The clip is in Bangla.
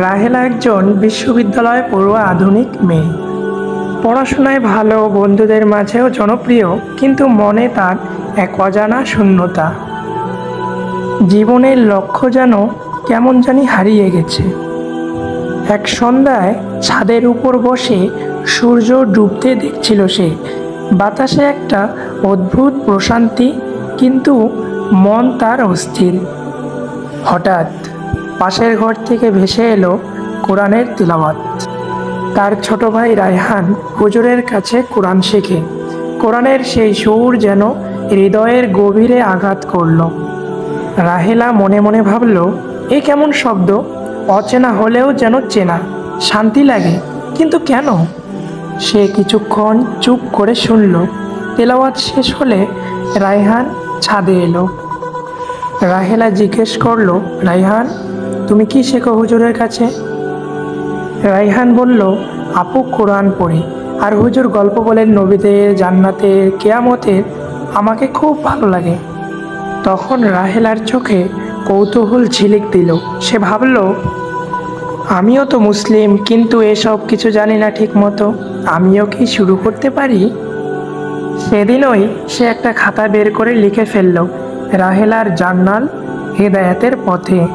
রাহেলা একজন বিশ্ববিদ্যালয় পড়ুয়া আধুনিক মেয়ে। পড়াশোনায় ভালো, বন্ধুদের মাঝেও জনপ্রিয়, কিন্তু মনে তার এক অজানা শূন্যতা। জীবনের লক্ষ্য যেন কেমন জানি হারিয়ে গেছে। এক সন্ধ্যায় ছাদের উপর বসে সূর্য ডুবতে দেখছিল সে। বাতাসে একটা অদ্ভুত প্রশান্তি, কিন্তু মন তার অস্থির। হঠাৎ পাশের ঘর থেকে ভেসে এলো কোরআনের তিলাওয়াত। তার ছোট ভাই রায়হান হুজুরের কাছে কোরআন শেখে। কোরআনের সেই সুর যেন হৃদয়ের গভীরে আঘাত করল। রাহেলা মনে মনে ভাবল, এ কেমন শব্দ, অচেনা হলেও যেন চেনা। শান্তি লাগে, কিন্তু কেন? সে কিছুক্ষণ চুপ করে শুনল। তেলাওয়াত শেষ হলে রায়হান ছাদে এলো। রাহেলা জিজ্ঞেস করলো, রায়হান, তুমি কি শেখো হুজুরের কাছে? রায়হান বলল, আপু কোরআন পড়ি, আর হুজুর গল্প বলেন নবীদের, জান্নাতের, কেয়ামতের। আমাকে খুব ভালো লাগে। তখন রাহেলার চোখে কৌতূহল ঝিলিক দিল। সে ভাবল, আমিও তো মুসলিম, কিন্তু এসব কিছু জানি না ঠিক মতো। আমিও কি শুরু করতে পারি? সেদিনই সে একটা খাতা বের করে লিখে ফেলল, রাহেলার জান্নাল হেদায়েতের পথে।